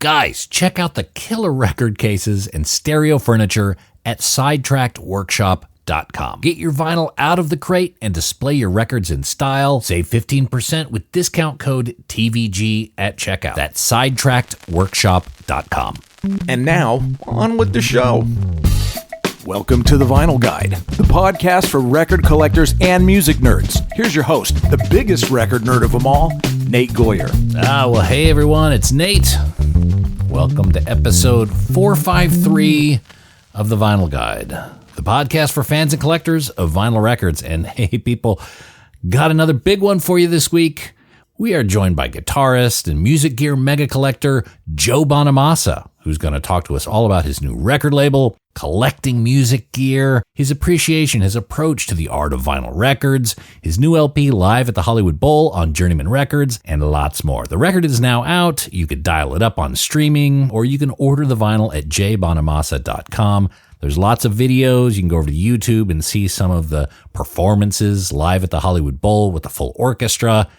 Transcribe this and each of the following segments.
Guys, check out the killer record cases and stereo furniture at sidetrackedworkshop.com. Get your vinyl out of the crate and display your records in style. Save 15% with discount code TVG at checkout. That's sidetrackedworkshop.com. And now, on with the show. Welcome to The Vinyl Guide, the podcast for record collectors and music nerds. Here's your host, the biggest record nerd of them all, Nate Goyer. Well, hey everyone, it's Nate. Welcome to episode 453 of The Vinyl Guide, the podcast for fans and collectors of vinyl records. And hey people, got another big one for you this week. We are joined by guitarist and music gear mega collector Joe Bonamassa, who's going to talk to us all about his new record label, collecting music gear, his appreciation, his approach to the art of vinyl records, his new LP live at the Hollywood Bowl on Journeyman Records, and lots more. The record is now out. You could dial it up on streaming, or you can order the vinyl at jbonamassa.com. There's lots of videos. You can go over to YouTube and see some of the performances live at the Hollywood Bowl with the full orchestra.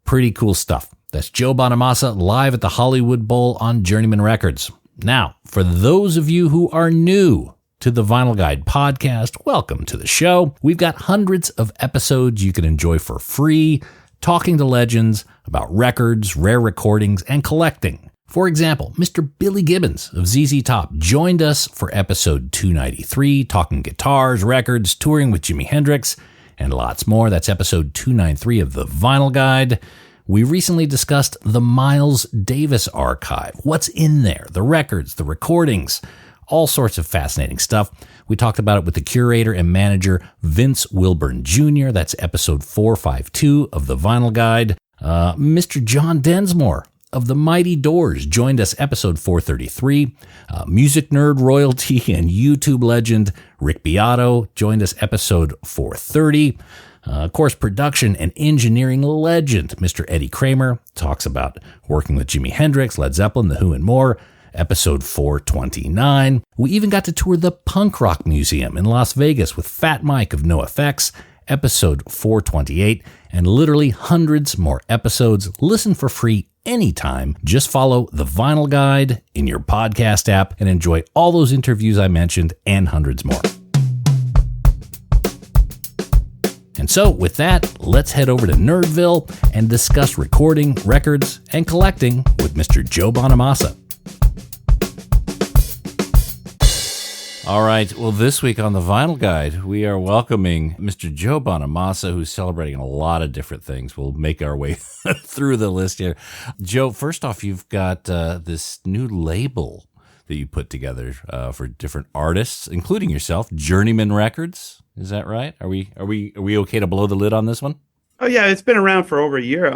Pretty cool stuff. That's Joe Bonamassa live at the Hollywood Bowl on Journeyman Records. Now, for those of you who are new to the Vinyl Guide podcast, welcome to the show. We've got hundreds of episodes you can enjoy for free, talking to legends about records, rare recordings, and collecting. For example, Mr. Billy Gibbons of ZZ Top joined us for episode 293, talking guitars, records, touring with Jimi Hendrix, and lots more. That's episode 293 of the Vinyl Guide. We recently discussed the Miles Davis archive. What's in there? The records, the recordings, all sorts of fascinating stuff. We talked about it with the curator and manager, Vince Wilburn Jr. That's episode 452 of the Vinyl Guide. Mr. John Densmore of the Mighty Doors joined us episode 433. Music nerd royalty and YouTube legend Rick Beato joined us episode 430. Of course, production and engineering legend Mr. Eddie Kramer talks about working with Jimi Hendrix, Led Zeppelin, The Who, and more, episode 429. We even got to tour the Punk Rock Museum in Las Vegas with Fat Mike of NoFX, episode 428, and literally hundreds more episodes. Listen for free anytime. Just follow the Vinyl Guide in your podcast app and enjoy all those interviews I mentioned and hundreds more. And so with that, let's head over to Nerdville and discuss recording, records, and collecting with Mr. Joe Bonamassa. All right, well, this week on the Vinyl Guide, we are welcoming Mr. Joe Bonamassa, who's celebrating a lot of different things. We'll make our way through the list here. Joe, first off, you've got this new label that you put together for different artists, including yourself, Journeyman Records. Is that right? Are we okay to blow the lid on this one? Oh yeah, it's been around for over a year.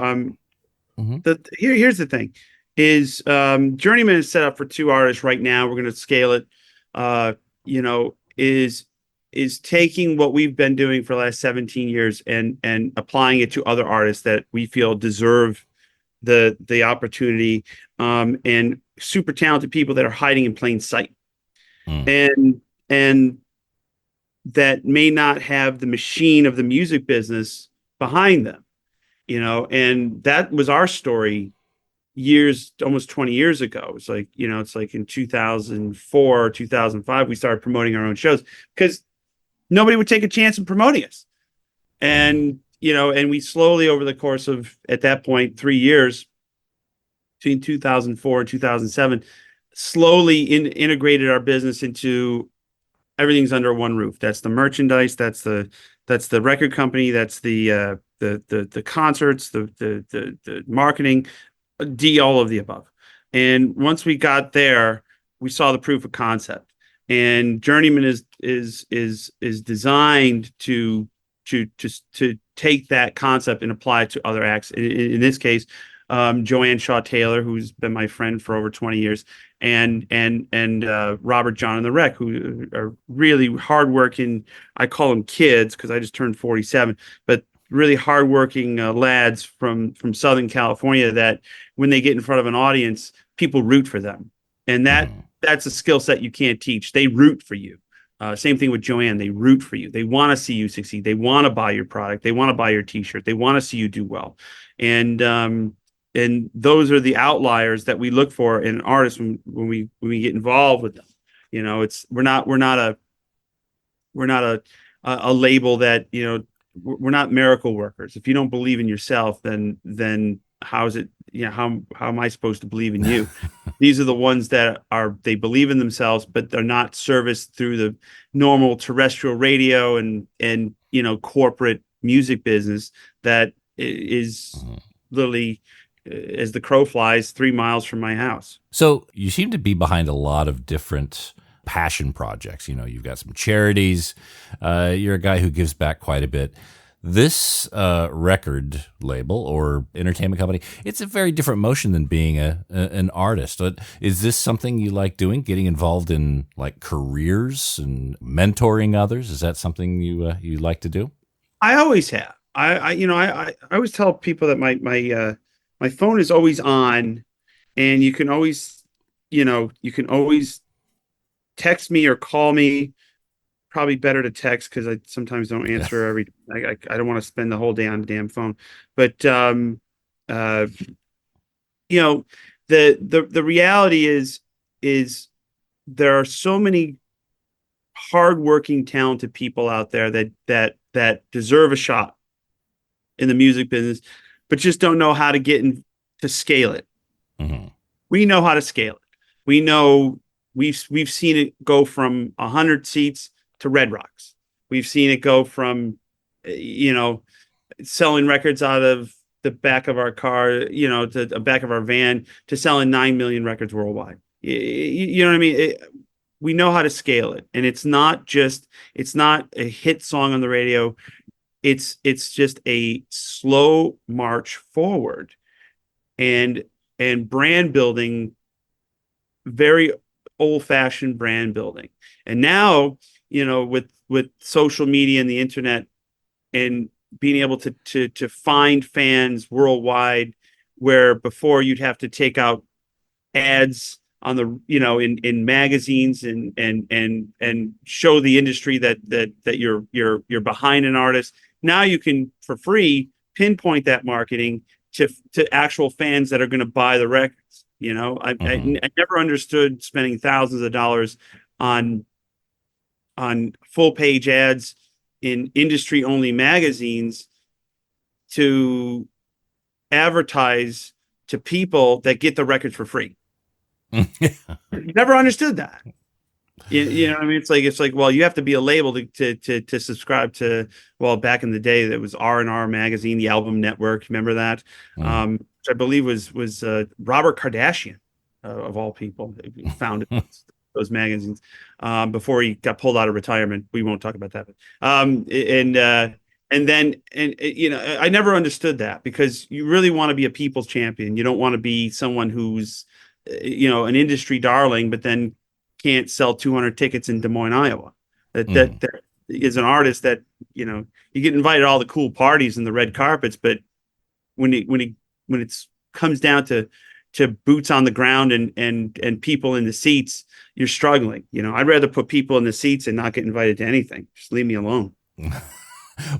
Here's the thing: is Journeyman is set up for two artists right now. We're going to scale it. Is taking what we've been doing for the last 17 years and applying it to other artists that we feel deserve the opportunity, and super talented people that are hiding in plain sight, and that may not have the machine of the music business behind them, and that was our story almost 20 years ago. It's like, it's like in 2004, 2005, we started promoting our own shows because nobody would take a chance in promoting us. And, and we slowly over the course of, at that point, 3 years between 2004 and 2007, slowly integrated our business into everything's under one roof. That's the merchandise. That's the record company. That's the concerts, the marketing, all of the above. And once we got there, we saw the proof of concept. And Journeyman is designed to take that concept and apply it to other acts. In this case, Joanne Shaw Taylor, who's been my friend for over 20 years, and Robert John and the Wreck, who are really hardworking. I call them kids because I just turned 47, but really hardworking lads from Southern California that when they get in front of an audience, people root for them. And that's a skill set you can't teach. They root for you. Same thing with Joanne. They root for you. They want to see you succeed. They want to buy your product. They want to buy your T-shirt. They want to see you do well. And and those are the outliers that we look for in artists when we get involved with them. We're not a label that, we're not miracle workers. If you don't believe in yourself, then how is it, how am I supposed to believe in you? These are the ones that they believe in themselves, but they're not serviced through the normal terrestrial radio and corporate music business that is literally, as the crow flies, 3 miles from my house. So you seem to be behind a lot of different passion projects. You've got some charities. You're a guy who gives back quite a bit. This record label or entertainment company, it's a very different motion than being an artist. Is this something you like doing, getting involved in like careers and mentoring others? Is that something you like to do? I always have. I always tell people that my phone is always on, and you can always text me or call me. Probably better to text because I sometimes don't answer I don't want to spend the whole day on the damn phone. But the reality is there are so many hardworking, talented people out there that deserve a shot in the music business, but just don't know how to to scale it. Mm-hmm. We know how to scale it. We know we've seen it go from 100 seats to Red Rocks. We've seen it go from, selling records out of the back of our car, to the back of our van, to selling 9 million records worldwide. You know what I mean? We know how to scale it, and it's not a hit song on the radio. It's just a slow march forward, and brand building, very old-fashioned brand building. And now, with social media and the internet and being able to find fans worldwide, where before you'd have to take out ads on the, in magazines and show the industry that you're behind an artist. Now you can, for free, pinpoint that marketing to actual fans that are going to buy the records. I never understood spending thousands of dollars on full page ads in industry only magazines to advertise to people that get the records for free. Never understood that. You know what I mean? It's like, well, you have to be a label to subscribe to, well, back in the day that was R&R magazine, the Album Network. Remember that? Which I believe was Robert Kardashian, of all people, founded those magazines before he got pulled out of retirement. We won't talk about that. I never understood that, because you really want to be a people's champion. You don't want to be someone who's, an industry darling, but then can't sell 200 tickets in Des Moines, Iowa. That is an artist that, you get invited to all the cool parties and the red carpets, but when it comes down to boots on the ground and people in the seats, you're struggling. I'd rather put people in the seats and not get invited to anything. Just leave me alone.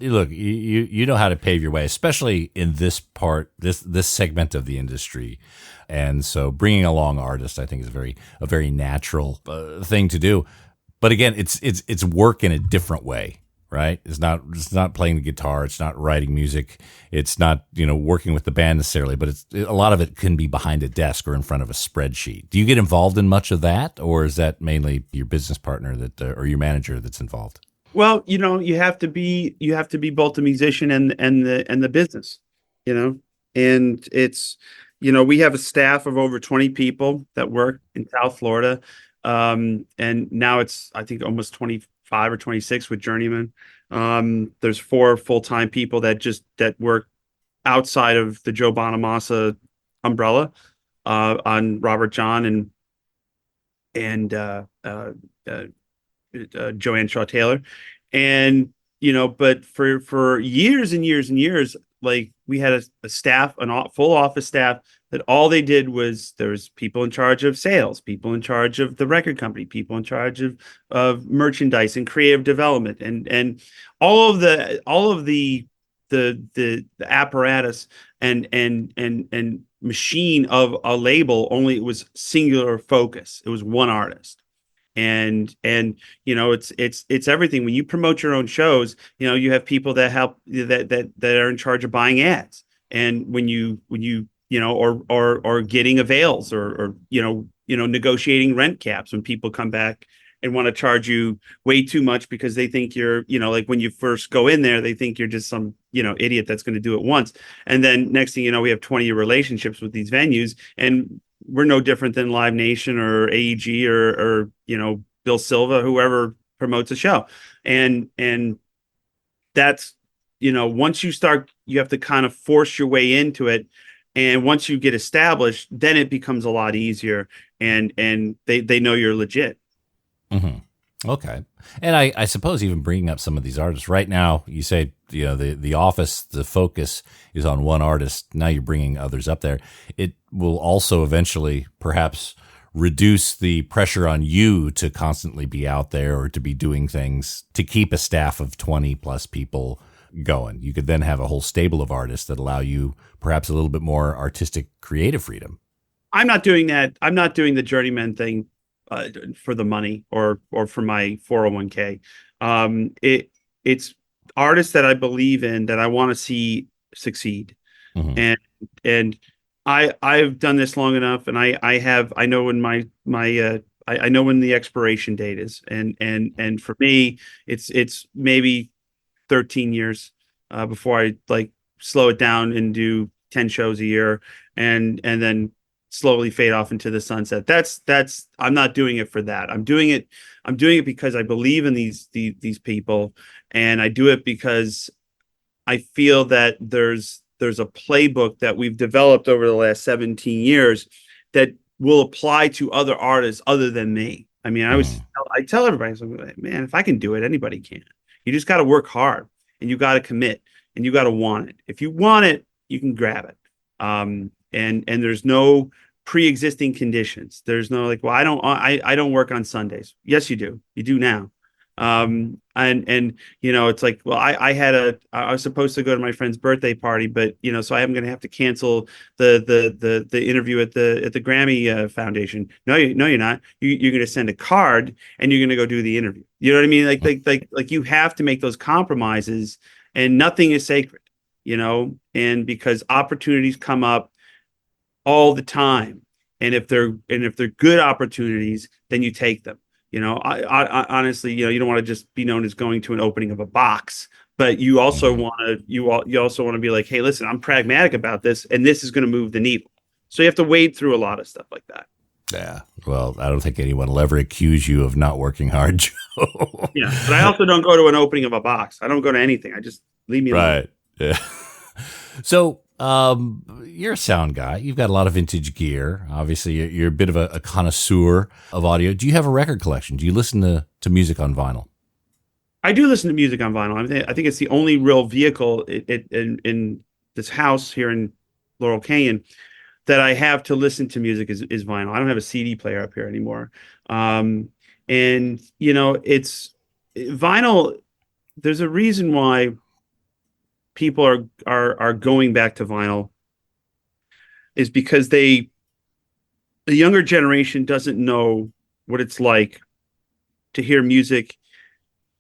Look, you know how to pave your way, especially in this segment of the industry. And so bringing along artists, I think, is a very natural thing to do. But again, it's work in a different way, right? It's not playing the guitar. It's not writing music. It's not, working with the band necessarily, but a lot of it can be behind a desk or in front of a spreadsheet. Do you get involved in much of that, or is that mainly your business partner or your manager that's involved? Well, you have to be both the musician and the business, and it's, we have a staff of over 20 people that work in South Florida. And now it's, I think, almost 25 or 26 with Journeyman. There's 4 full-time people that work outside of the Joe Bonamassa umbrella, on Robert John and Joanne Shaw Taylor. And, but for years and years and years, like, we had a staff, full office staff, that all they did was, there was people in charge of sales, people in charge of the record company, people in charge of merchandise and creative development, and all of the the apparatus and machine of a label. Only it was singular focus. It was one artist. And it's everything. When you promote your own shows, you have people that help that are in charge of buying ads. And when you or getting avails or negotiating rent caps when people come back and want to charge you way too much because they think you're, like when you first go in there, they think you're just some, idiot that's going to do it once. And then next thing you know, we have 20-year relationships with these venues, and we're no different than Live Nation or AEG or Bill Silva, whoever promotes a show. And that's, once you start, you have to kind of force your way into it. And once you get established, then it becomes a lot easier, and they know you're legit. Mm-hmm. Okay. And I suppose even bringing up some of these artists right now, you say, the office, the focus is on one artist. Now you're bringing others up there. It will also eventually perhaps reduce the pressure on you to constantly be out there or to be doing things to keep a staff of 20 plus people going. You could then have a whole stable of artists that allow you perhaps a little bit more artistic, creative freedom. I'm not doing that. I'm not doing the journeyman thing for the money or for my 401k. It's artists that I believe in, that I want to see succeed. Mm-hmm. And I've done this long enough, and I know when I know when the expiration date is, and for me it's maybe 13 years before I like slow it down and do 10 shows a year and then slowly fade off into the sunset. That's I'm not doing it for that. I'm doing it because I believe in these people, and I do it because I feel that there's a playbook that we've developed over the last 17 years that will apply to other artists other than me. I mean, I tell everybody, man, if I can do it, anybody can. You just got to work hard, and you got to commit, and you got to want it. If you want it, you can grab it. And there's no pre-existing conditions. There's no like, well, I don't work on Sundays. Yes, you do. You do now. And it's like, well, I was supposed to go to my friend's birthday party, but so I'm going to have to cancel the interview at the Grammy Foundation. No, you're not. You're going to send a card and you're going to go do the interview. You know what I mean? Like you have to make those compromises, and nothing is sacred, and because opportunities come up all the time. And if they're good opportunities, then you take them. I honestly, you don't want to just be known as going to an opening of a box, but you also want to be like, hey, listen, I'm pragmatic about this, and this is going to move the needle. So you have to wade through a lot of stuff like that. Yeah. Well, I don't think anyone will ever accuse you of not working hard, Joe. Yeah. But I also don't go to an opening of a box. I don't go to anything. I just leave me alone. Right. Yeah. So, you're a sound guy. You've got a lot of vintage gear. Obviously, you're a bit of a connoisseur of audio. Do you have a record collection? Do you listen to music on vinyl? I do listen to music on vinyl. I think it's the only real vehicle in this house here in Laurel Canyon that I have to listen to music is vinyl. I don't have a CD player up here anymore. And it's vinyl. There's a reason why people are going back to vinyl, is because the younger generation doesn't know what it's like to hear music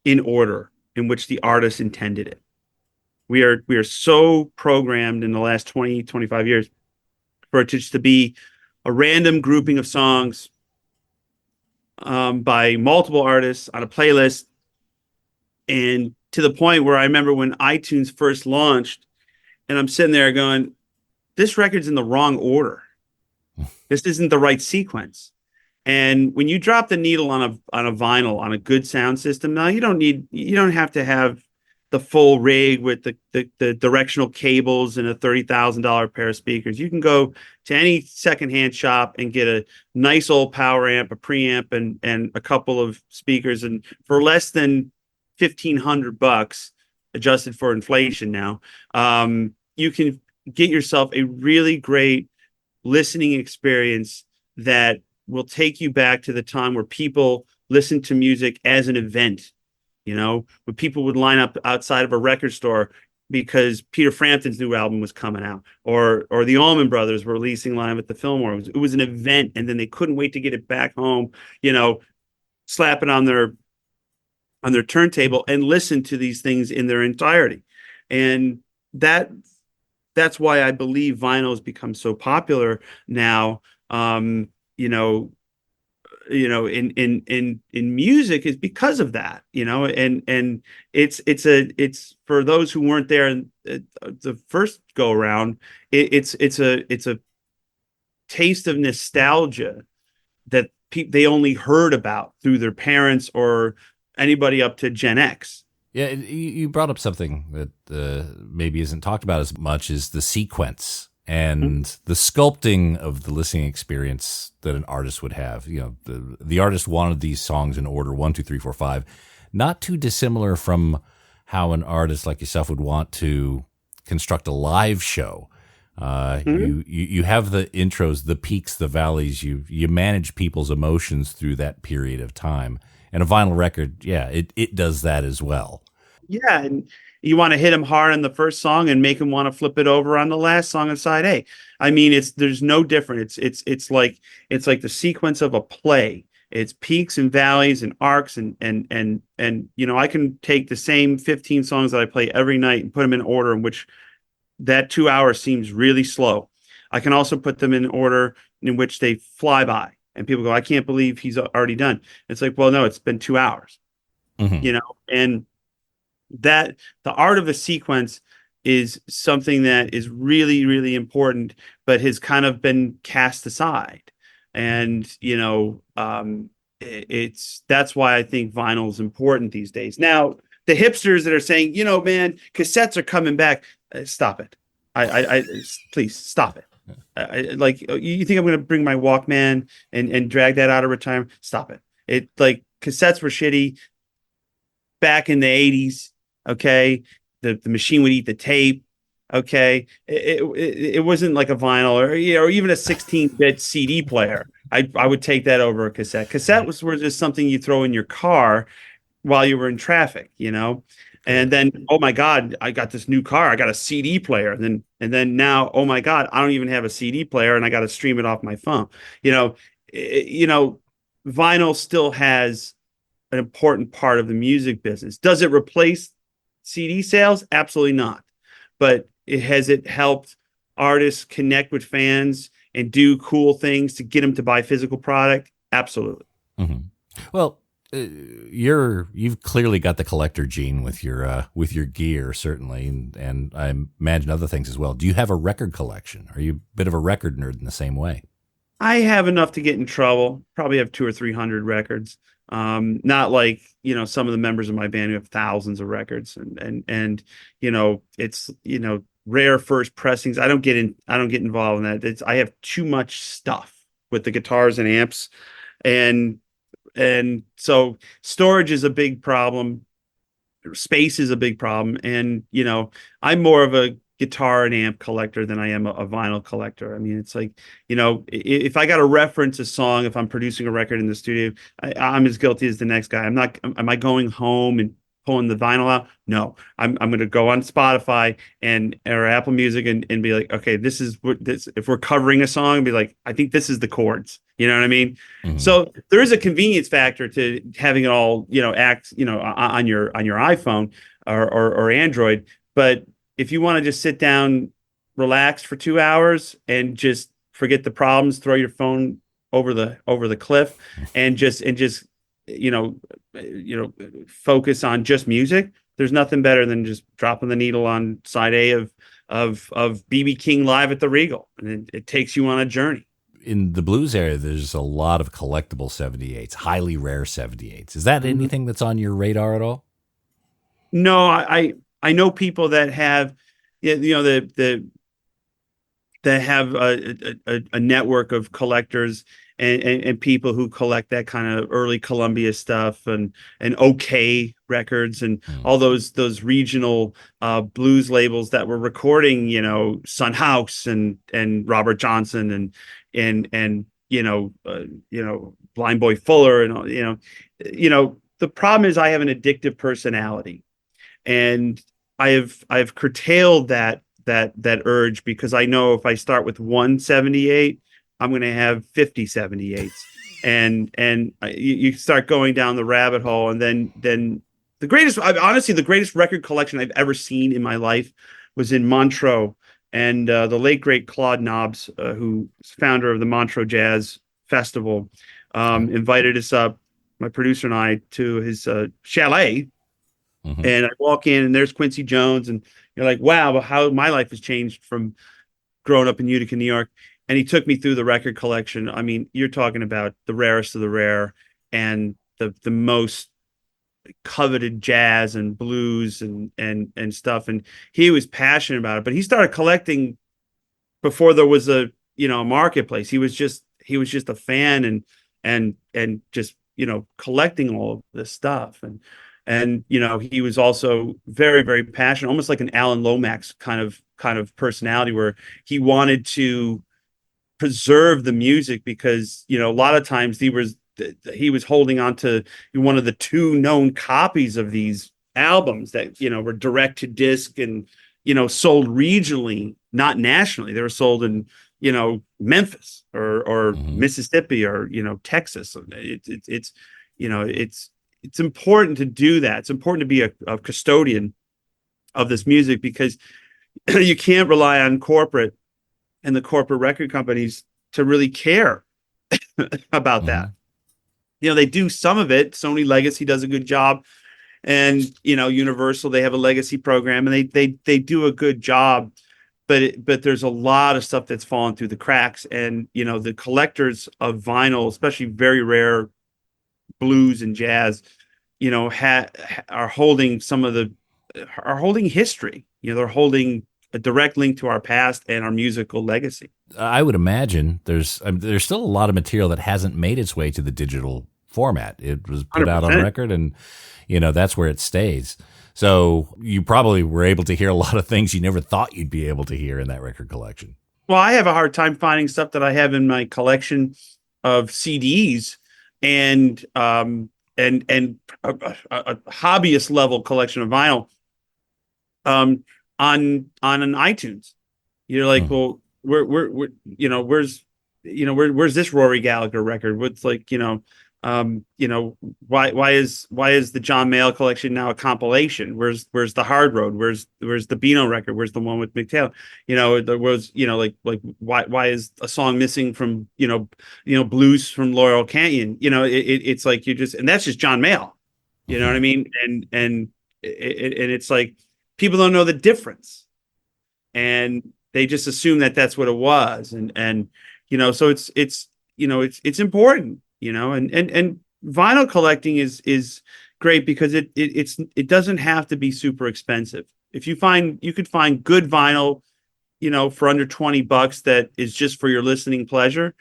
in order in which the artist intended it. We are so programmed in the last 20, 25 years for it just to be a random grouping of songs by multiple artists on a playlist. And to the point where I remember when iTunes first launched, and I'm sitting there going, this record's in the wrong order. This isn't the right sequence. And when you drop the needle on a vinyl, on a good sound system, now you don't have to have the full rig with the directional cables and a $30,000 pair of speakers. You can go to any secondhand shop and get a nice old power amp, a preamp, and a couple of speakers, and for less than $1,500, adjusted for inflation now, you can get yourself a really great listening experience that will take you back to the time where people listened to music as an event. When people would line up outside of a record store, because Peter Frampton's new album was coming out, or the Allman Brothers were releasing live at the Fillmore. It was an event, and then they couldn't wait to get it back home, slap it on their turntable and listen to these things in their entirety. And that's why I believe vinyl has become so popular now. In music is because of that, and it's for those who weren't there in the first go around. It's a taste of nostalgia that they only heard about through their parents or anybody up to Gen X. Yeah, you brought up something that maybe isn't talked about as much, is the sequence and the sculpting of the listening experience that an artist would have. The artist wanted these songs in order 1, 2, 3, 4, 5, not too dissimilar from how an artist like yourself would want to construct a live show. You have the intros, the peaks, the valleys. You manage people's emotions through that period of time. And a vinyl record, it does that as well. Yeah, and you want to hit them hard on the first song and make them want to flip it over on the last song on side A. I mean, there's no different. It's like the sequence of a play. It's peaks and valleys and arcs and I can take the same 15 songs that I play every night and put them in order in which that 2 hours seems really slow. I can also put them in order in which they fly by and people go, I can't believe he's already done. It's like, well, no, it's been 2 hours, and that the art of a sequence is something that is really, really important, but has kind of been cast aside. And, that's why I think vinyl is important these days. Now, the hipsters that are saying, man, cassettes are coming back. Stop it. I please stop it. Like, you think I'm going to bring my Walkman and drag that out of retirement? Stop it. Cassettes were shitty back in the 80s. Okay. The machine would eat the tape. Okay. It wasn't like a vinyl or even a 16-bit CD player. I would take that over a cassette. Cassette were just something you throw in your car while you were in traffic, and then, oh my God, I got this new car. I got a CD player. And then now, oh my God, I don't even have a CD player and I got to stream it off my phone. Vinyl still has an important part of the music business. Does it replace CD sales? Absolutely not. But has it helped artists connect with fans and do cool things to get them to buy physical product? Absolutely. Mm-hmm. Well, you've clearly got the collector gene with your gear, certainly, and I imagine other things as well. Do you have a record collection? Are you a bit of a record nerd in the same way? I have enough to get in trouble. Probably have 200 or 300 records. Not like some of the members of my band who have thousands of records, and it's rare first pressings. I don't get involved in that. I have too much stuff with the guitars and amps, and so storage is a big problem. Space is a big problem. And, I'm more of a guitar and amp collector than I am a vinyl collector. I mean, it's like, if I got to reference a song, if I'm producing a record in the studio, I'm as guilty as the next guy. Am I going home and pulling the vinyl out? No, I'm going to go on Spotify or Apple Music and be like, okay, this is what this, if we're covering a song, be like, I think this is the chords, you know what I mean? Mm-hmm. So there is a convenience factor to having it all, act, on your iPhone or Android. But if you want to just sit down, relax for 2 hours and just forget the problems, throw your phone over the cliff and just focus on just music, there's nothing better than just dropping the needle on side A of BB King live at the Regal, and it takes you on a journey. In the blues area, there's a lot of collectible 78s, highly rare 78s. Is that anything that's on your radar at all? No, I know people that have, that have a network of collectors and people who collect that kind of early Columbia stuff and OK records and all those regional blues labels that were recording, Son House and Robert Johnson and Blind Boy Fuller and the problem is I have an addictive personality, and I've curtailed that urge, because I know if I start with 178, I'm going to have 50 78s, and you start going down the rabbit hole, and then honestly, the greatest record collection I've ever seen in my life was in Montreux, and the late great Claude Nobs, who's founder of the Montreux Jazz Festival, invited us up, my producer and I, to his chalet. And I walk in, and there's Quincy Jones, and you're like, wow, how my life has changed from growing up in Utica, New York. And he took me through the record collection. I mean, you're talking about the rarest of the rare, and the most coveted jazz and blues and stuff. And he was passionate about it, but he started collecting before there was a marketplace. He was just a fan, and just collecting all of this stuff. And he was also very, very passionate, almost like an Alan Lomax kind of personality, where he wanted to preserve the music, because a lot of times he was holding on to one of the two known copies of these albums that were direct to disc, and sold regionally, not nationally. They were sold in Memphis or Mississippi or Texas. It's important to do that. It's important to be a custodian of this music, because you can't rely on corporate and the corporate record companies to really care about that. They do some of it. Sony Legacy does a good job, and Universal, they have a legacy program, and they do a good job. But there's a lot of stuff that's fallen through the cracks, and the collectors of vinyl, especially very rare blues and jazz, are holding history. They're holding a direct link to our past and our musical legacy. I would imagine there's still a lot of material that hasn't made its way to the digital format. It was put 100%. Out on record, and that's where it stays. So you probably were able to hear a lot of things you never thought you'd be able to hear in that record collection. Well, I have a hard time finding stuff that I have in my collection of CDs, and a hobbyist level collection of vinyl on an iTunes. You're like, well, where's this Rory Gallagher record? What's why is the John Mayall collection now a compilation? Where's the Hard Road? Where's the Beano record? Where's the one with Mick Taylor? There was why is a song missing from Blues from Laurel Canyon? It's like and that's just John Mayall. You know what I mean? And it's like people don't know the difference, and they just assume that that's what it was, and so it's important. And vinyl collecting is great, because it doesn't have to be super expensive. You could find good vinyl, for under $20 that is just for your listening pleasure.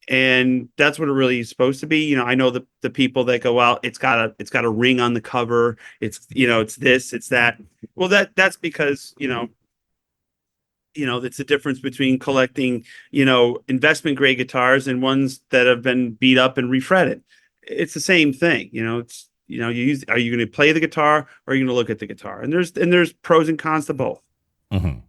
And that's what it really is supposed to be. I know the people that go, well, it's got a ring on the cover. It's this, it's that. Well, that's because, it's the difference between collecting, investment grade guitars and ones that have been beat up and refretted. It's the same thing. It's, are you going to play the guitar, or are you going to look at the guitar? And there's pros and cons to both. Mm-hmm.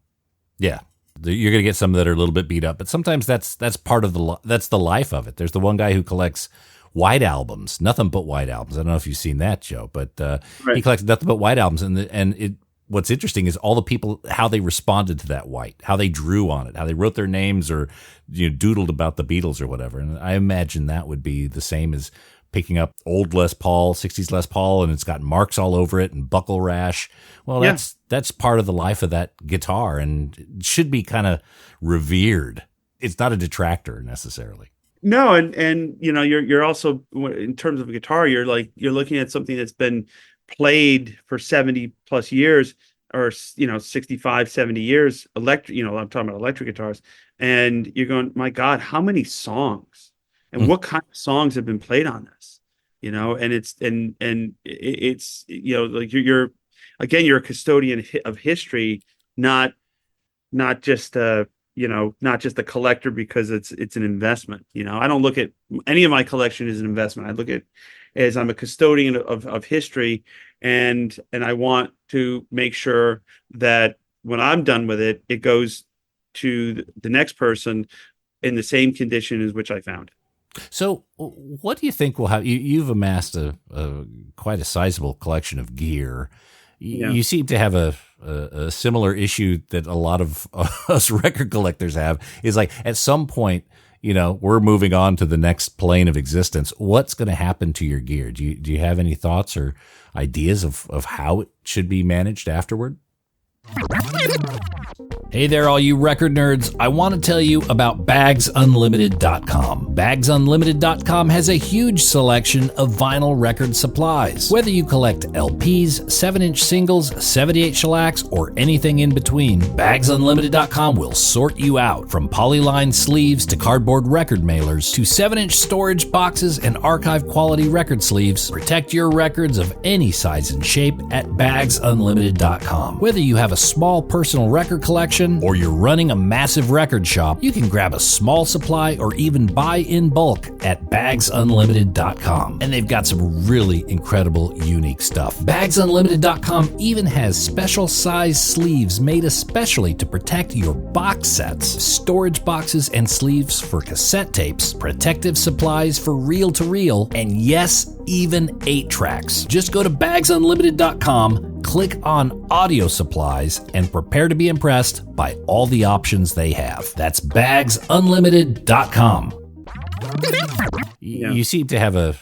Yeah. You're going to get some that are a little bit beat up, but sometimes that's part of that's the life of it. There's the one guy who collects white albums, nothing but white albums. I don't know if you've seen that, Joe, but right. He collects nothing but white albums, what's interesting is all the people, how they responded to that white, how they drew on it, how they wrote their names or doodled about the Beatles or whatever. And I imagine that would be the same as picking up old Les Paul, 60s Les Paul, and it's got marks all over it and buckle rash. Well, yeah. That's part of the life of that guitar, and it should be kind of revered. It's not a detractor necessarily. No, and you're also, in terms of a guitar, you're looking at something that's been played for 70 plus years, or 65, 70 years, I'm talking about electric guitars, and you're going, my God, how many songs and what kind of songs have been played on this? And it's you're again, you're a custodian of history, not just a collector because it's an investment. I don't look at any of my collection as an investment. I look at as I'm a custodian of history, and I want to make sure that when I'm done with it, it goes to the next person in the same condition as which I found it. So, what do you think will have you've amassed a quite a sizable collection of gear. Yeah. You seem to have a similar issue that a lot of us record collectors have, is like at some point, we're moving on to the next plane of existence. What's going to happen to your gear? Do you have any thoughts or ideas of how it should be managed afterward? Hey there, all you record nerds. I want to tell you about BagsUnlimited.com. BagsUnlimited.com has a huge selection of vinyl record supplies. Whether you collect LPs, 7-inch singles, 78 shellacs, or anything in between, BagsUnlimited.com will sort you out. From polyline sleeves to cardboard record mailers to 7-inch storage boxes and archive quality record sleeves, protect your records of any size and shape at BagsUnlimited.com. Whether you have a small personal record collection or you're running a massive record shop, you can grab a small supply or even buy in bulk at BagsUnlimited.com. And they've got some really incredible, unique stuff. BagsUnlimited.com even has special size sleeves made especially to protect your box sets, storage boxes and sleeves for cassette tapes, protective supplies for reel-to-reel, and yes, even 8-tracks. Just go to BagsUnlimited.com, click on audio supplies, and prepare to be impressed by all the options they have. That's BagsUnlimited.com. Yeah. You seem to have a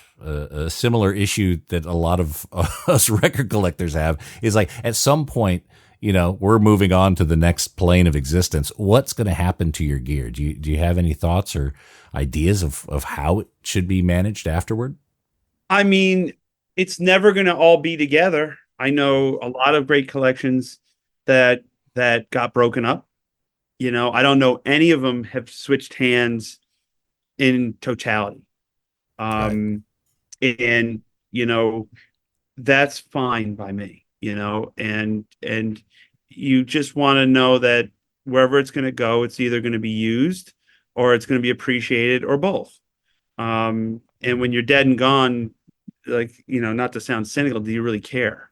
similar issue that a lot of us record collectors have, is like at some point, we're moving on to the next plane of existence. What's going to happen to your gear? Do you have any thoughts or ideas of how it should be managed afterward? I mean, it's never going to all be together. I know a lot of great collections that got broken up. I don't know any of them have switched hands in totality. Right. And that's fine by me, and you just want to know that wherever it's going to go, it's either going to be used or it's going to be appreciated or both. And when you're dead and gone, not to sound cynical, do you really care?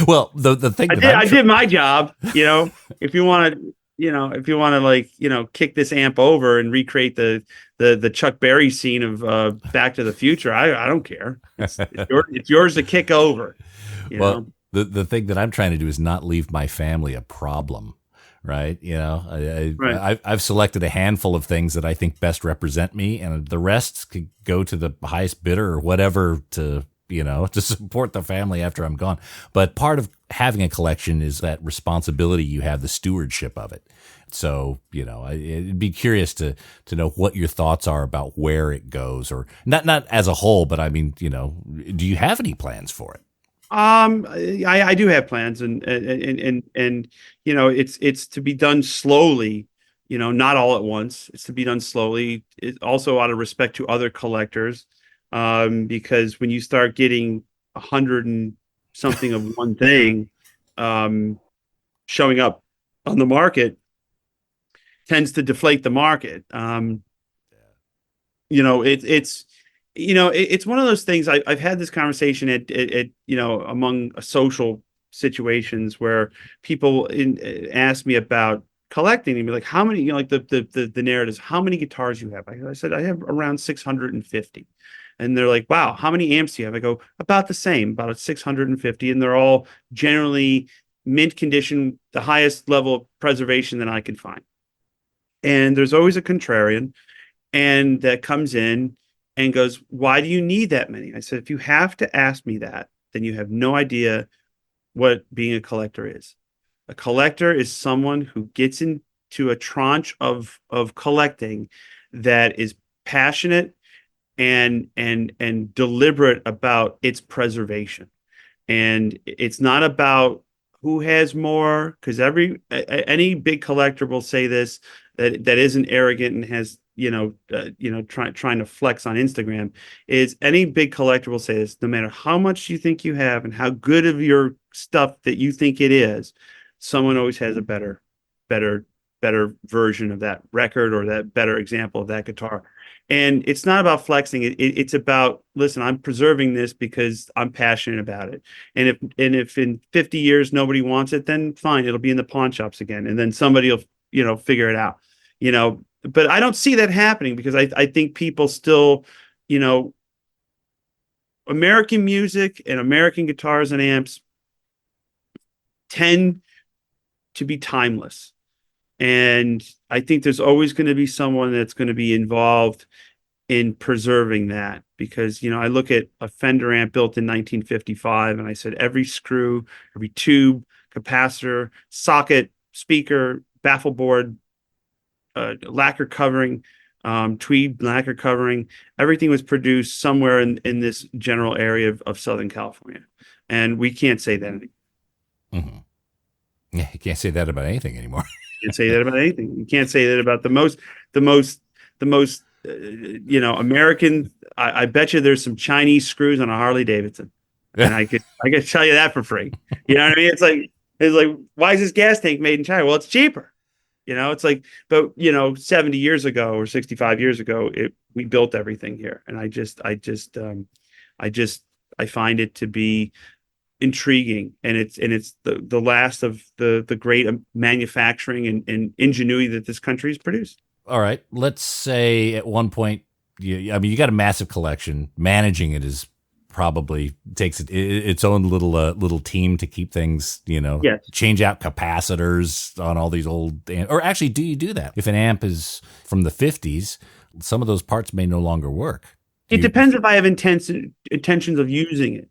Well, the thing I did my job. If you want to, kick this amp over and recreate the Chuck Berry scene of Back to the Future, I don't care. It's yours to kick over. Well, the thing that I'm trying to do is not leave my family a problem. Right. Right. I've selected a handful of things that I think best represent me, and the rest could go to the highest bidder or whatever to support the family after I'm gone. But part of having a collection is that responsibility you have, the stewardship of it. So, I'd be curious to know what your thoughts are about where it goes, or not as a whole, but I mean, do you have any plans for it? I do have plans, and it's to be done slowly, not all at once. It's to be done slowly. It also out of respect to other collectors, because when you start getting 100 and something of one thing, showing up on the market tends to deflate the market. It's one of those things. I've had this conversation at among social situations where people ask me about collecting and be like, how many, like the narratives, how many guitars you have? I said, I have around 650. And they're like, wow, how many amps do you have? I go, about the same, about 650. And they're all generally mint condition, the highest level of preservation that I can find. And there's always a contrarian and that comes in and goes, why do you need that many? I said, if you have to ask me that, then you have no idea what being a collector is. A collector is someone who gets into a tranche of collecting that is passionate and deliberate about its preservation. And it's not about who has more, because any big collector will say this, that isn't arrogant and has trying to flex on Instagram, is any big collector will say this: no matter how much you think you have and how good of your stuff that you think it is, someone always has a better better version of that record or that better example of that guitar. And it's not about flexing. It's about, listen, I'm preserving this because I'm passionate about it. And if in 50 years nobody wants it, then fine, it'll be in the pawn shops again, and then somebody will figure it out. But I don't see that happening because I think people still, American music and American guitars and amps tend to be timeless. And I think there's always going to be someone that's going to be involved in preserving that, because, I look at a Fender amp built in 1955 and I said every screw, every tube, capacitor, socket, speaker, baffle board, lacquer covering, tweed lacquer covering, everything was produced somewhere in this general area of Southern California. And we can't say that anymore. Mm-hmm. Yeah, you can't say that about anything anymore. You can't say that about anything. You can't say that about the most American. I bet you there's some Chinese screws on a Harley Davidson, and I could tell you that for free. You know what I mean? It's like why is this gas tank made in China? Well, it's cheaper. It's like, but 70 years ago or 65 years ago, we built everything here, and I find it to be intriguing, and it's the last of the great manufacturing and ingenuity that this country has produced. All right, let's say at one point, you got a massive collection. Managing it is probably takes its own little team to keep things, Yes. Change out capacitors on all these old or actually, do you do that? If an amp is from the 50s, some of those parts may no longer work. It depends if I have intentions of using it.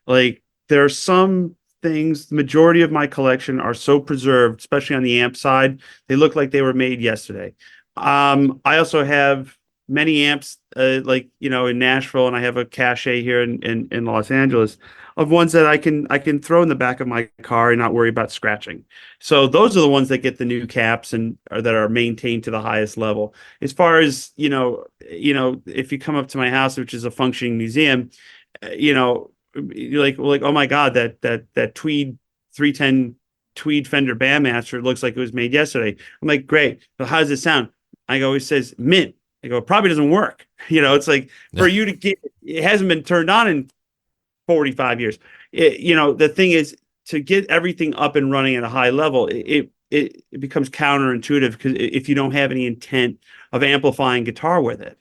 Like, there are some things, the majority of my collection are so preserved, especially on the amp side, they look like they were made yesterday. I also have many amps, in Nashville, and I have a cache here in Los Angeles of ones that I can throw in the back of my car and not worry about scratching. So those are the ones that get the new caps and that are maintained to the highest level. As far as if you come up to my house, which is a functioning museum, you're like, oh my God, that tweed 310 tweed Fender Bandmaster looks like it was made yesterday. I'm like, great. But how does it sound? I go, it says mint. I go, it probably doesn't work. It's like, for you to get, it hasn't been turned on in 45 years. The thing is, to get everything up and running at a high level, it becomes counterintuitive, because if you don't have any intent of amplifying guitar with it,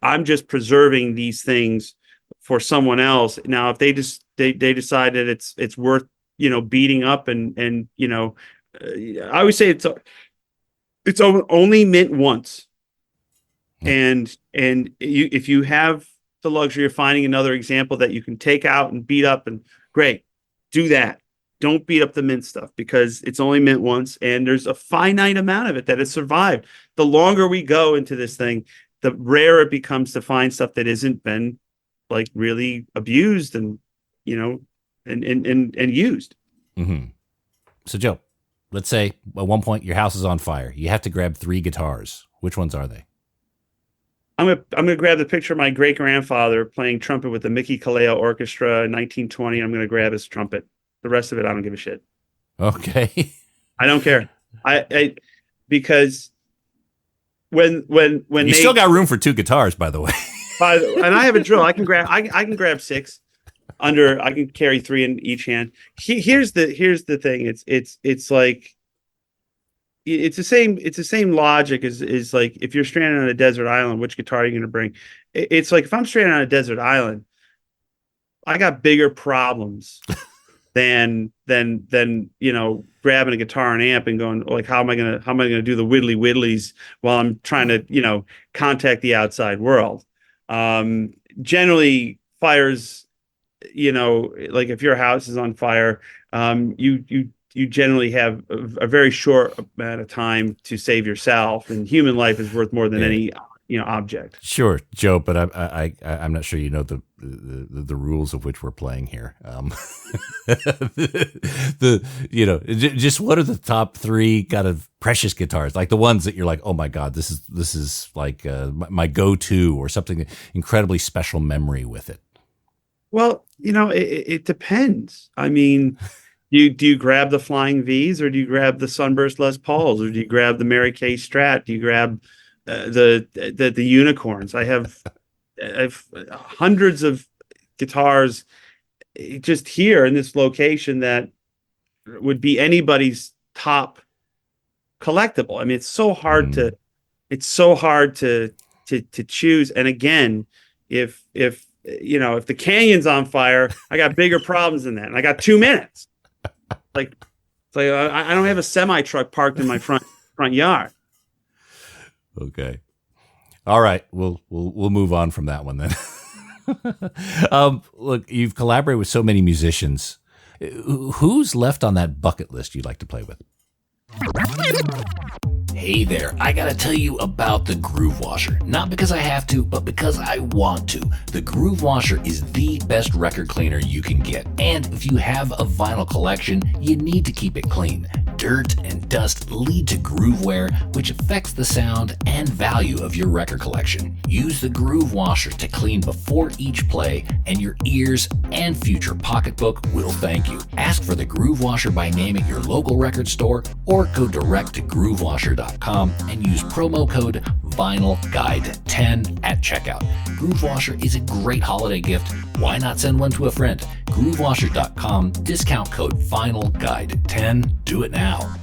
I'm just preserving these things for someone else. Now, if they decide that it's worth, beating up and I always say it's only mint once. And if you have the luxury of finding another example that you can take out and beat up, and great, do that. Don't beat up the mint stuff, because it's only mint once, and there's a finite amount of it that has survived. The longer we go into this thing, the rarer it becomes to find stuff that isn't been like really abused and used. Mm-hmm. So, Joe, let's say at one point your house is on fire. You have to grab 3 guitars. Which ones are they? I'm gonna grab the picture of my great grandfather playing trumpet with the Mickey Kaleo Orchestra in 1920. I'm gonna grab his trumpet. The rest of it, I don't give a shit. Okay. I don't care. I because when you still got room for 2 guitars, by the way. And I have a drill. I can grab 6 under. I can carry 3 in each hand. Here's the thing. It's like, it's the same logic as like, if you're stranded on a desert island, which guitar are you going to bring? It's like, if I'm stranded on a desert island, I got bigger problems than grabbing a guitar and amp and going like, how am I gonna do the whittlies while I'm trying to contact the outside world? Generally, fires, like if your house is on fire, you generally have a very short amount of time to save yourself, and human life is worth more than any object. Sure, Joe, but I'm not sure the rules of which we're playing here. Just what are the top 3 kind of precious guitars, like the ones that you're like, oh my God, this is like my go-to, or something incredibly special memory with it? Well, it depends. I mean, Do you grab the Flying V's, or do you grab the Sunburst Les Pauls, or do you grab the Mary Kay Strat? Do you grab the unicorns? I've hundreds of guitars just here in this location that would be anybody's top collectible. I mean, it's so hard to choose. And again, if the canyon's on fire, I got bigger problems than that. And I got 2 minutes. Like I don't have a semi truck parked in my front yard. Okay. All right. We'll move on from that one then. Look, you've collaborated with so many musicians. Who's left on that bucket list you'd like to play with? Hey there, I gotta tell you about the Groove Washer. Not because I have to, but because I want to. The Groove Washer is the best record cleaner you can get. And if you have a vinyl collection, you need to keep it clean. Dirt and dust lead to groove wear, which affects the sound and value of your record collection. Use the Groove Washer to clean before each play, and your ears and future pocketbook will thank you. Ask for the Groove Washer by name at your local record store, or go direct to groovewasher.com and use promo code VinylGuide10 at checkout. Groove Washer is a great holiday gift. Why not send one to a friend? groovewasher.com, discount code VinylGuide10. Do it now.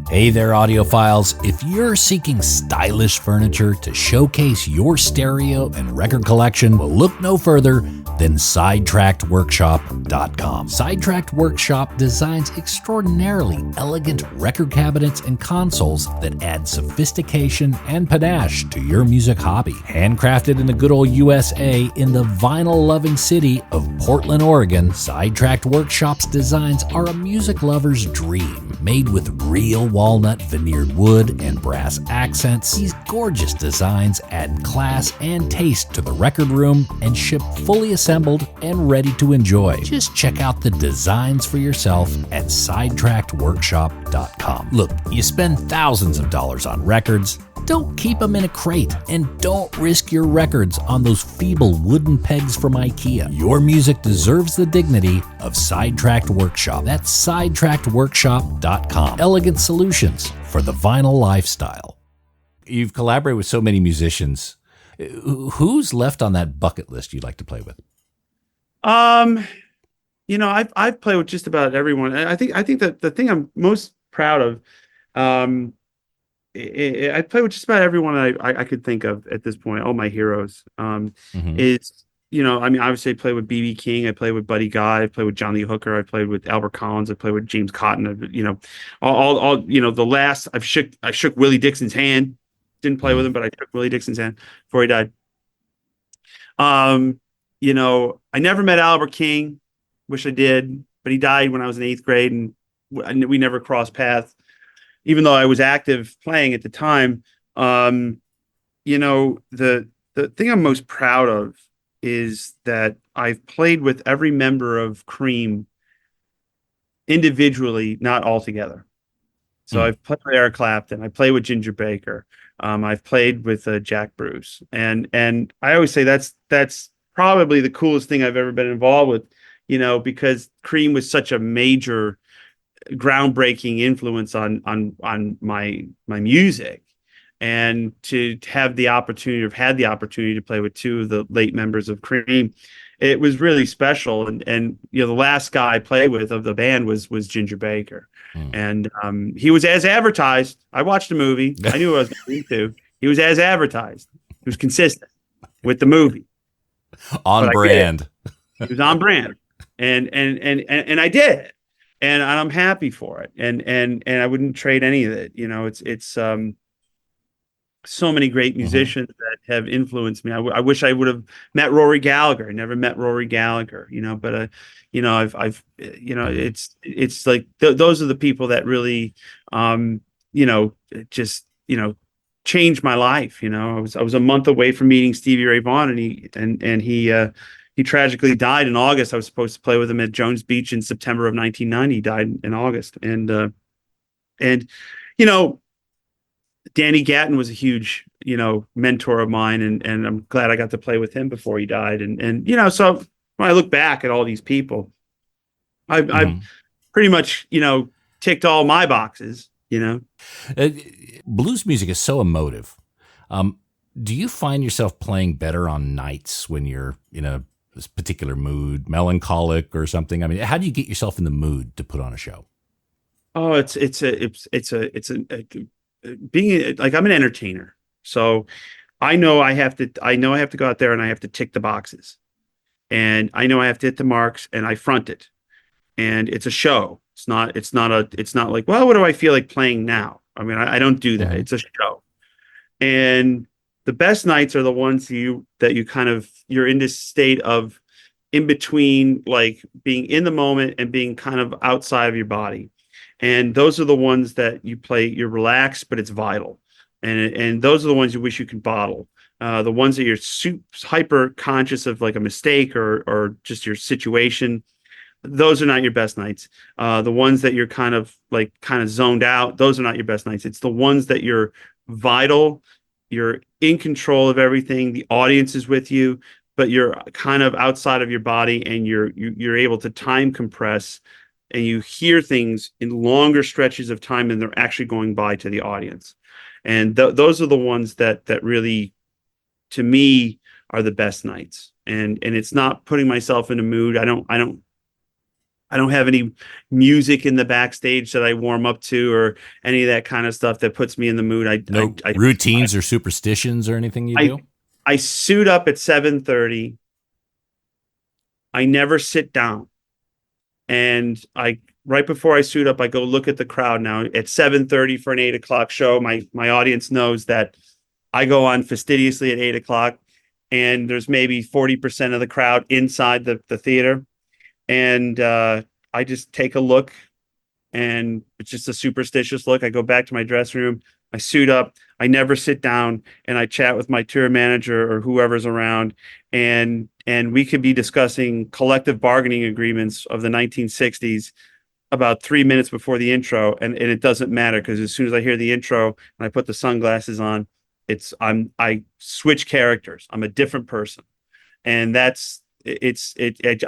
Hey there, audiophiles. If you're seeking stylish furniture to showcase your stereo and record collection, well, look no further than SidetrackedWorkshop.com. Sidetracked Workshop designs extraordinarily elegant record cabinets and consoles that add sophistication and panache to your music hobby. Handcrafted in the good old USA in the vinyl-loving city of Portland, Oregon, Sidetracked Workshop's designs are a music lover's dream. Made with real walnut veneered wood and brass accents, these gorgeous designs add class and taste to the record room and ship fully assembled and ready to enjoy. Just check out the designs for yourself at SidetrackedWorkshop.com. Look, you spend thousands of dollars on records. Don't keep them in a crate, and don't risk your records on those feeble wooden pegs from IKEA. Your music deserves the dignity of Sidetracked Workshop. That's SidetrackedWorkshop.com. Elegant solutions for the vinyl lifestyle. You've collaborated with so many musicians. Who's left on that bucket list you'd like to play with? I've played with just about everyone. I think that the thing I'm most proud of, I play with just about everyone I could think of at this point. All my heroes. Is obviously I play with B.B. King, I play with Buddy Guy, I play with John Lee Hooker, I played with Albert Collins, I played with James Cotton. The last I shook Willie Dixon's hand. Didn't play with him, but I shook Willie Dixon's hand before he died. I never met Albert King. Wish I did, but he died when I was in 8th grade, and we never crossed paths, even though I was active playing at the time. The thing I'm most proud of is that I've played with every member of Cream individually, not all together. So I've played with Eric Clapton. I played with Ginger Baker. I've played with Jack Bruce, and I always say that's probably the coolest thing I've ever been involved with, because Cream was such a major, groundbreaking influence on my music, and to have the opportunity, or had the opportunity to play with two of the late members of Cream, it was really special. And the last guy I played with of the band was Ginger Baker. And he was as advertised. I watched the movie. I knew what I was going to. He was as advertised. He was consistent with the movie. On brand. He was on brand. And I did it. And I'm happy for it. And I wouldn't trade any of it. It's so many great musicians that have influenced me. I wish I would have met Rory Gallagher. I never met Rory Gallagher, but it's like those are the people that really, changed my life. I was a month away from meeting Stevie Ray Vaughan, and he tragically died in August. I was supposed to play with him at Jones Beach in September of 1990. He died in August, and Danny Gatton was a huge, mentor of mine, and I'm glad I got to play with him before he died. And so when I look back at all these people, I've pretty much, ticked all my boxes, Blues music is so emotive. Do you find yourself playing better on nights when you're in a this particular mood, melancholic or something? I mean, how do you get yourself in the mood to put on a show? Oh, being like, I'm an entertainer. So I know I have to go out there and I have to tick the boxes, and I know I have to hit the marks, and I front it, and it's a show. It's not like, well, what do I feel like playing now? I mean, I don't do that. Mm-hmm. It's a show. And the best nights are the ones that you kind of, you're in this state of in between, like being in the moment and being kind of outside of your body. And those are the ones that you play, you're relaxed, but it's vital. And those are the ones you wish you could bottle. The ones that you're hyper conscious of, like a mistake or just your situation, those are not your best nights. The ones that you're kind of zoned out, those are not your best nights. It's the ones that you're vital, you're in control of everything, the audience is with you, but you're kind of outside of your body, and you're able to time compress, and you hear things in longer stretches of time than they're actually going by to the audience. And those are the ones that really, to me, are the best nights. And it's not putting myself in a mood. I don't have any music in the backstage that I warm up to, or any of that kind of stuff that puts me in the mood. No routines or superstitions or anything you do? I suit up at 7:30. I never sit down. And right before I suit up, I go look at the crowd. Now at 7:30 for an 8 o'clock show, my audience knows that I go on fastidiously at 8 o'clock, and there's maybe 40% of the crowd inside the theater. And I just take a look, and it's just a superstitious look. I go back to my dressing room, I suit up, I never sit down, and I chat with my tour manager or whoever's around, and we could be discussing collective bargaining agreements of the 1960s about 3 minutes before the intro, and it doesn't matter, because as soon as I hear the intro and I put the sunglasses on, I switch characters. I'm a different person, and I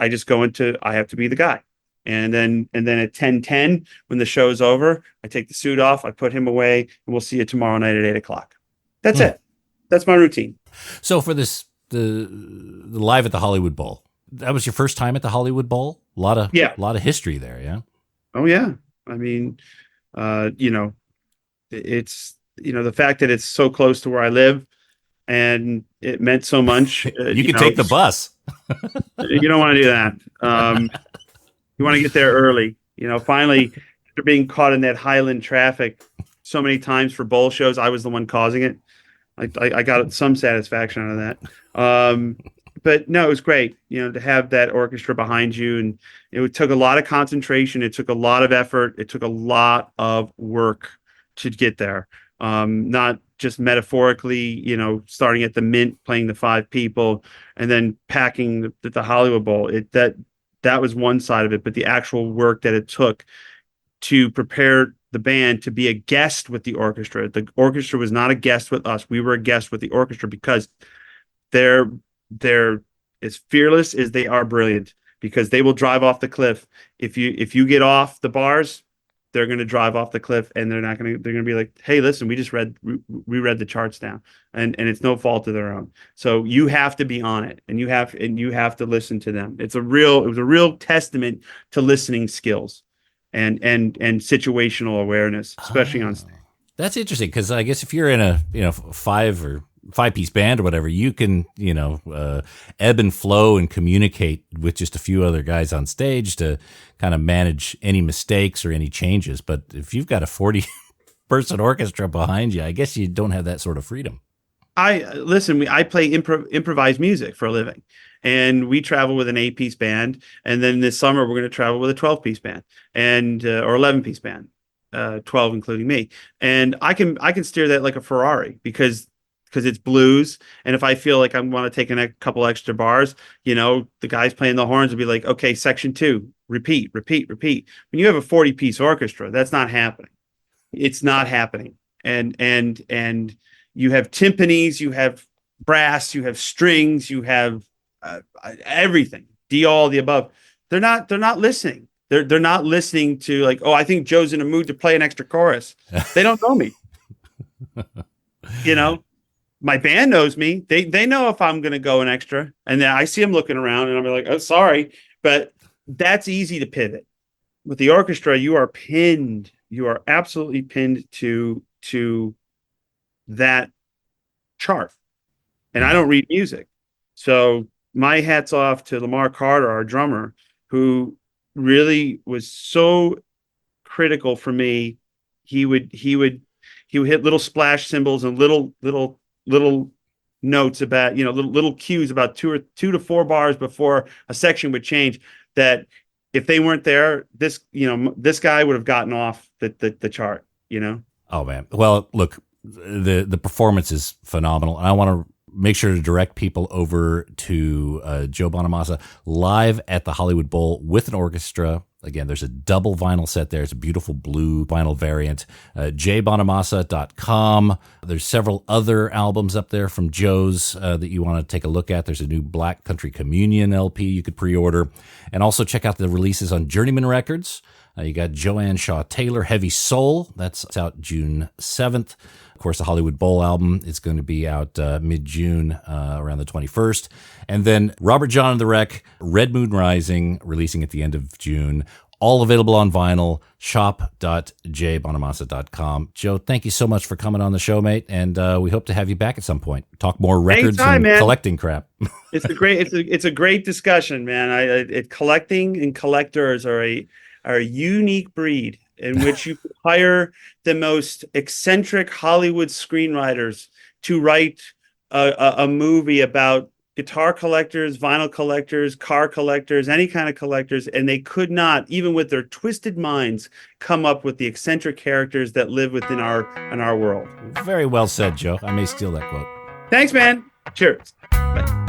just go into, I have to be the guy. And then at 10:10, when the show's over, I take the suit off, I put him away, and we'll see you tomorrow night at 8 o'clock. That's it. That's my routine. So for the live at the Hollywood Bowl, that was your first time at the Hollywood Bowl? A lot of history there. Yeah. Oh yeah. I mean, it's, the fact that it's so close to where I live, and it meant so much. You can take the bus. You don't want to do that. You want to get there early. Finally, after being caught in that Highland traffic so many times for bowl shows, I was the one causing it. I got some satisfaction out of that. But no, it was great, to have that orchestra behind you. And it took a lot of concentration. It took a lot of effort. It took a lot of work to get there. Not just metaphorically, starting at the Mint, playing the 5 people, and then packing the Hollywood Bowl. That was one side of it, but the actual work that it took to prepare the band to be a guest with the orchestra. The orchestra was not a guest with us. We were a guest with the orchestra, because they're as fearless as they are brilliant, because they will drive off the cliff. If you get off the bars, they're going to drive off the cliff, and they're going to be like, hey, listen, we read the charts down, and it's no fault of their own. So you have to be on it, and you have to listen to them. It was a real testament to listening skills and situational awareness, especially on stage. That's interesting, because I guess if you're in a 5-piece band or whatever, you can, ebb and flow and communicate with just a few other guys on stage to kind of manage any mistakes or any changes. But if you've got a 40-person orchestra behind you, I guess you don't have that sort of freedom. I play improvised music for a living, and we travel with an 8-piece band. And then this summer we're going to travel with a 12-piece band or 11-piece band, 12 including me. And I can steer that like a Ferrari, because it's blues. And if I feel like I want to take a couple extra bars, the guys playing the horns will be like, okay, section 2, repeat. When you have a 40-piece orchestra, that's not happening. It's not happening. And you have timpanis, you have brass, you have strings, you have everything, all the above. They're not listening. They're not listening to like, oh, I think Joe's in a mood to play an extra chorus. They don't know me. You know, my band knows me. They know if I'm going to go an extra, and then I see them looking around, and I'm like, oh, sorry, but that's easy to pivot. With the orchestra, you are pinned. You are absolutely pinned to that chart. And I don't read music. So my hat's off to Lamar Carter, our drummer, who really was so critical for me. He would hit little splash cymbals and little notes about, little cues about 2 to 4 bars before a section would change, that if they weren't there, this guy would have gotten off the chart, Oh man. Well, look, the performance is phenomenal. And I want to make sure to direct people over to Joe Bonamassa live at the Hollywood Bowl with an orchestra. Again, there's a double vinyl set there. It's a beautiful blue vinyl variant. jbonamassa.com. There's several other albums up there from Joe's that you want to take a look at. There's a new Black Country Communion LP you could pre-order. And also check out the releases on Journeyman Records. You got Joanne Shaw Taylor, Heavy Soul. That's out June 7th. Of course, the Hollywood Bowl album is going to be out mid-June, around the 21st. And then Robert John and the Wreck, Red Moon Rising, releasing at the end of June. All available on vinyl, shop.jbonamassa.com. Joe, thank you so much for coming on the show, mate. And we hope to have you back at some point. Talk more records and collecting crap. It's a great discussion, man. Collecting and collectors are a unique breed in which you hire the most eccentric Hollywood screenwriters to write a movie about guitar collectors, vinyl collectors, car collectors, any kind of collectors, and they could not, even with their twisted minds, come up with the eccentric characters that live within our world. Very well said, Joe. I may steal that quote. Thanks, man. Cheers. Bye.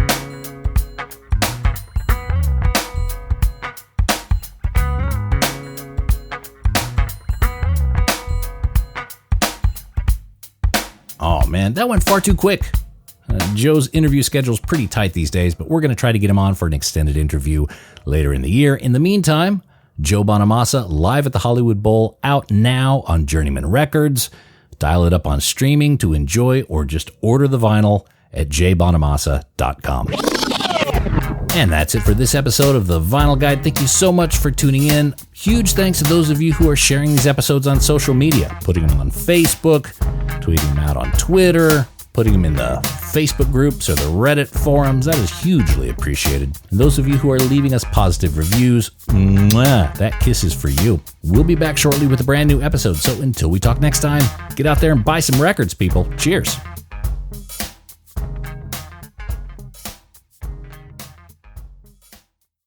Oh, man, that went far too quick. Joe's interview schedule's pretty tight these days, but we're going to try to get him on for an extended interview later in the year. In the meantime, Joe Bonamassa live at the Hollywood Bowl, out now on Journeyman Records. Dial it up on streaming to enjoy, or just order the vinyl at jbonamassa.com. And that's it for this episode of The Vinyl Guide. Thank you so much for tuning in. Huge thanks to those of you who are sharing these episodes on social media, putting them on Facebook, tweeting them out on Twitter, putting them in the Facebook groups or the Reddit forums. That is hugely appreciated. And those of you who are leaving us positive reviews, that kiss is for you. We'll be back shortly with a brand new episode. So until we talk next time, get out there and buy some records, people. Cheers.